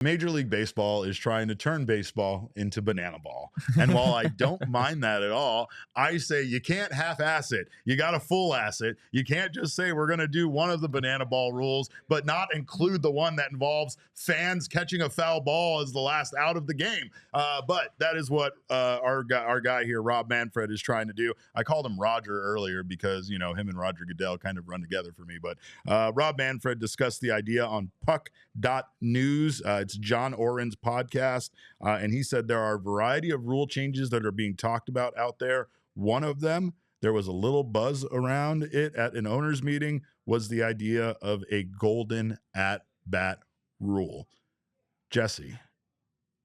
Major League Baseball is trying to turn baseball into banana ball. And while I don't mind that at all, I say you can't half-ass it. You got to full-ass it. You can't just say we're going to do one of the banana ball rules, but not include the one that involves fans catching a foul ball as the last out of the game. But that is what our guy here, Rob Manfred, is trying to do. I called him Roger earlier because, you know, him and Roger Goodell kind of run together for me. But Rob Manfred discussed the idea on puck.news. It's John Oren's podcast, and he said there are a variety of rule changes that are being talked about out there. One of them, there was a little buzz around it at an owners meeting, was the idea of a golden at-bat rule. Jesse,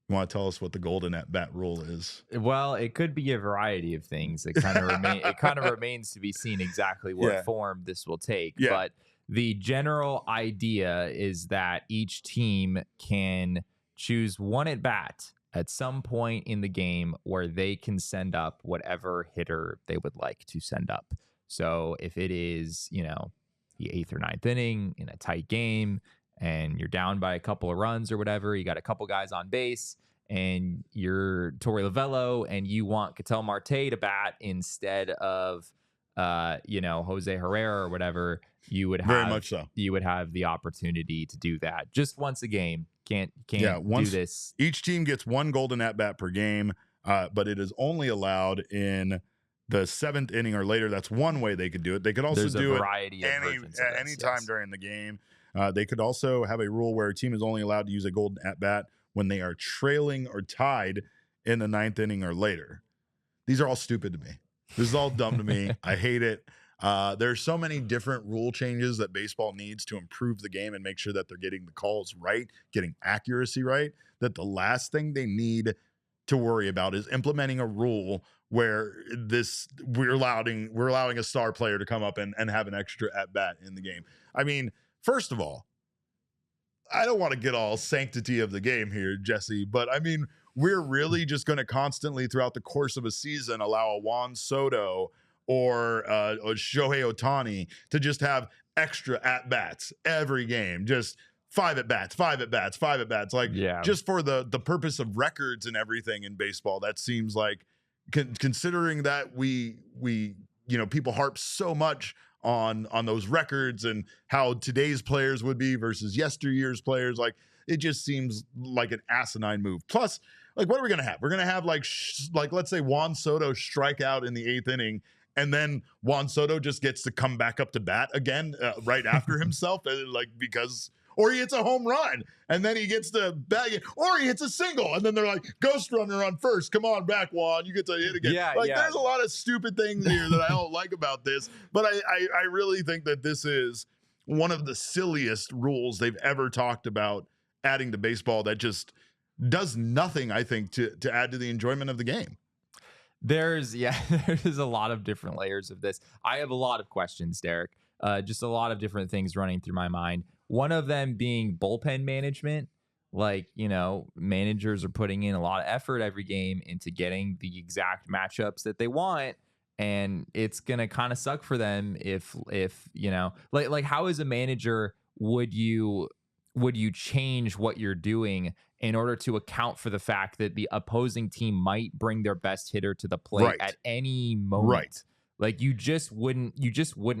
you want to tell us what the golden at-bat rule is? Well, it could be a variety of things. It kind of remains to be seen exactly what form this will take. But the general idea is that each team can choose one at bat at some point in the game where they can send up whatever hitter they would like to send up. So if it is, you know, the 8th or 9th inning in a tight game and you're down by a couple of runs or whatever, you got a couple guys on base and you're Torey Lovello and you want Ketel Marte to bat instead of Jose Herrera or whatever, you would have very much so. You would have the opportunity to do that just once a game. Can't do this. Each team gets one golden at bat per game, but it is only allowed in the 7th inning or later. That's one way they could do it. They could also do it anytime during the game. They could also have a rule where a team is only allowed to use a golden at bat when they are trailing or tied in the 9th inning or later. These are all stupid to me. This is all dumb to me. I hate it. There's so many different rule changes that baseball needs to improve the game and make sure that they're getting the calls right, getting accuracy right, that the last thing they need to worry about is implementing a rule where we're allowing a star player to come up and have an extra at bat in the game. I mean, first of all, I don't want to get all sanctity of the game here, Jesse, but I mean, we're really just going to constantly throughout the course of a season allow a Juan Soto or Shohei Ohtani to just have extra at-bats every game, just 5 at-bats, like just for the purpose of records and everything in baseball. That seems like, considering that we people harp so much on those records and how today's players would be versus yesteryear's players, like it just seems like an asinine move. Plus, like, what are we going to have? We're going to have like let's say Juan Soto strike out in the 8th inning, and then Juan Soto just gets to come back up to bat again right after himself, or he hits a home run and then he gets to bag it, or he hits a single and then they're like, ghost runner on first. Come on back, Juan. You get to hit again. There's a lot of stupid things here that I don't like about this, but I really think that this is one of the silliest rules they've ever talked about adding to baseball that just does nothing, I think, to add to the enjoyment of the game. There's a lot of different layers of this. I have a lot of questions, Derek. Just a lot of different things running through my mind. One of them being bullpen management. Like, managers are putting in a lot of effort every game into getting the exact matchups that they want. And it's going to kind of suck for them if like how as a manager would you change what you're doing in order to account for the fact that the opposing team might bring their best hitter to the plate at any moment? Right. Like you just wouldn't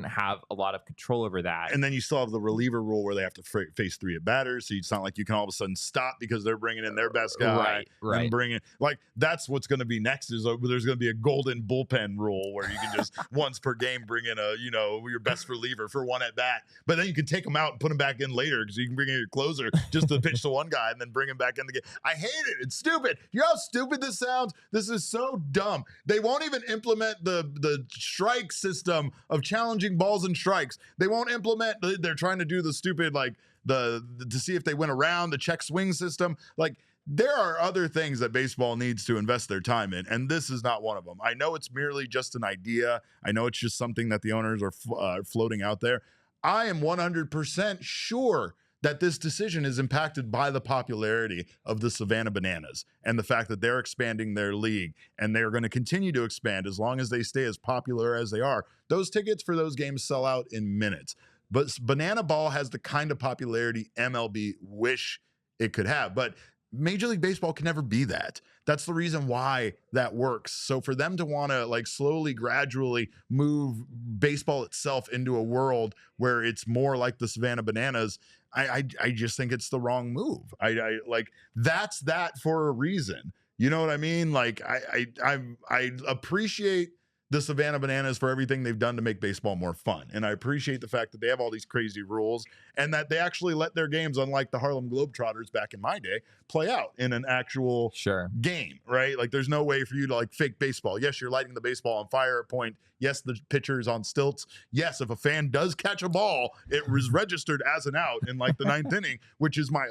have a lot of control over that. And then you still have the reliever rule where they have to face 3 at batters. So it's not like you can all of a sudden stop because they're bringing in their best guy. Right. And bringing, like, that's what's going to be next is there's going to be a golden bullpen rule where you can just once per game bring in your best reliever for 1 at bat. But then you can take them out and put them back in later because you can bring in your closer just to pitch to one guy and then bring him back in the game. I hate it. It's stupid. You know how stupid this sounds? This is so dumb. They won't even implement the strike system of challenging balls and strikes. They won't implement. They're trying to do the stupid, like to see if they went around the check swing system. Like, there are other things that baseball needs to invest their time in, and this is not one of them. I know it's merely just an idea. I know it's just something that the owners are floating out there. I am 100% sure that this decision is impacted by the popularity of the Savannah Bananas and the fact that they're expanding their league, and they're going to continue to expand as long as they stay as popular as they are. Those tickets for those games sell out in minutes. But Banana Ball has the kind of popularity MLB wish it could have. But Major League Baseball can never be that. That's the reason why that works. So for them to want to like slowly, gradually move baseball itself into a world where it's more like the Savannah Bananas, I just think it's the wrong move. I like that's that for a reason. You know what I mean? Like I appreciate the Savannah Bananas for everything they've done to make baseball more fun. And I appreciate the fact that they have all these crazy rules and that they actually let their games, unlike the Harlem Globetrotters back in my day, play out in an actual game, right? Like there's no way for you to like fake baseball. Yes, you're lighting the baseball on fire at point. Yes, the pitcher's on stilts. Yes, if a fan does catch a ball, it was registered as an out in like the ninth inning, which is my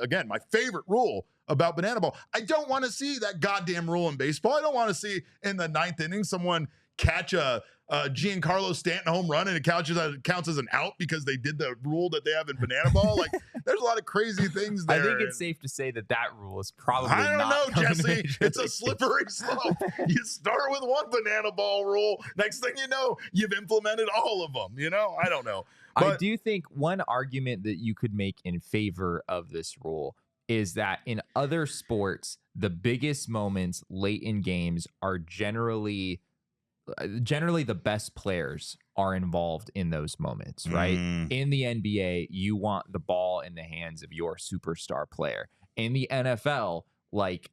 favorite rule about banana ball. I don't want to see that goddamn rule in baseball. I don't want to see in the ninth inning someone catch a Giancarlo Stanton home run and it counts as an out because they did the rule that they have in banana ball. Like there's a lot of crazy things there. I think it's safe to say that rule is probably I don't know, Jesse. It's a slippery slope. You start with one banana ball rule. Next thing you know, you've implemented all of them. You know, I don't know. But I do think one argument that you could make in favor of this rule is that in other sports, the biggest moments late in games are generally the best players are involved in those moments, right? In the NBA, you want the ball in the hands of your superstar player. In the NFL, like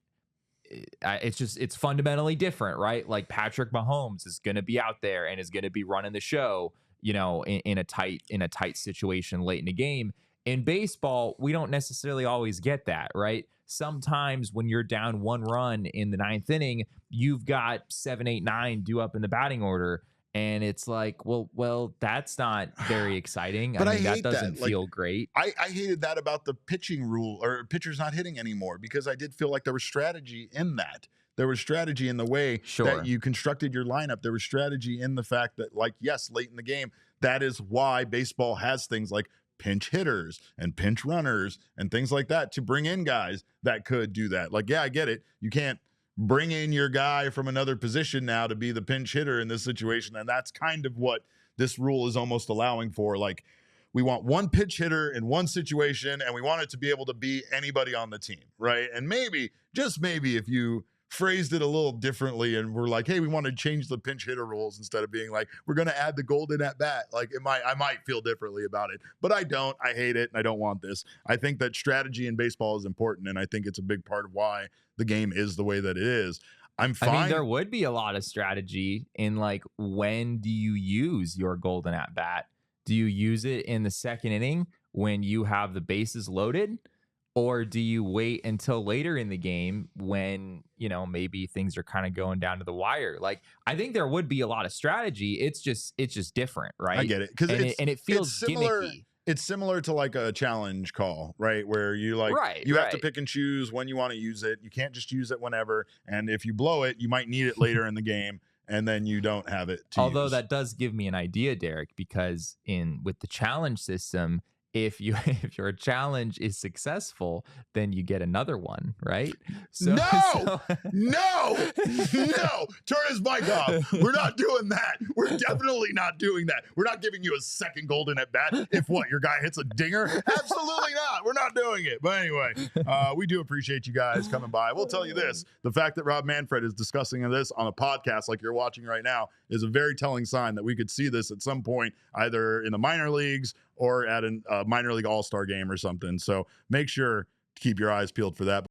it's fundamentally different, right? Like Patrick Mahomes is going to be out there and is going to be running the show, you know, in a tight situation late in the game. In baseball, we don't necessarily always get that, right? Sometimes when you're down one run in the ninth inning, you've got 7, 8, 9 due up in the batting order. And it's like, well, that's not very exciting. But I mean, that doesn't feel great. I hated that about the pitching rule or pitchers not hitting anymore because I did feel like there was strategy in that. There was strategy in the way that you constructed your lineup. There was strategy in the fact that, like, yes, late in the game, that is why baseball has things like pinch hitters and pinch runners and things like that to bring in guys that could do that. Like, yeah, I get it. You can't bring in your guy from another position now to be the pinch hitter in this situation. And that's kind of what this rule is almost allowing for. Like, we want one pinch hitter in one situation and we want it to be able to be anybody on the team, right? And maybe, just maybe, if you phrased it a little differently and we're like, hey, we want to change the pinch hitter rules instead of being like, we're going to add the golden at bat. Like I might feel differently about it, but I don't. I hate it and I don't want this. I think that strategy in baseball is important, and I think it's a big part of why the game is the way that it is. I'm fine. I mean, there would be a lot of strategy in like, when do you use your golden at bat? Do you use it in the second inning when you have the bases loaded? Or do you wait until later in the game when, you know, maybe things are kind of going down to the wire? Like, I think there would be a lot of strategy. It's just different, right? I get it. It feels gimmicky. It's similar to like a challenge call, right? Where you like, you have to pick and choose when you want to use it. You can't just use it whenever. And if you blow it, you might need it later in the game. And then you don't have it to Although use. That does give me an idea, Derek, because with the challenge system, if your challenge is successful, then you get another one, right? No, turn his mic off. We're not doing that. We're definitely not doing that. We're not giving you a second golden at bat if your guy hits a dinger. Absolutely not. We're not doing it. But anyway, we do appreciate you guys coming by. We'll tell you this: the fact that Rob Manfred is discussing this on a podcast like you're watching right now is a very telling sign that we could see this at some point, either in the minor leagues or at a minor league all-star game or something. So make sure to keep your eyes peeled for that.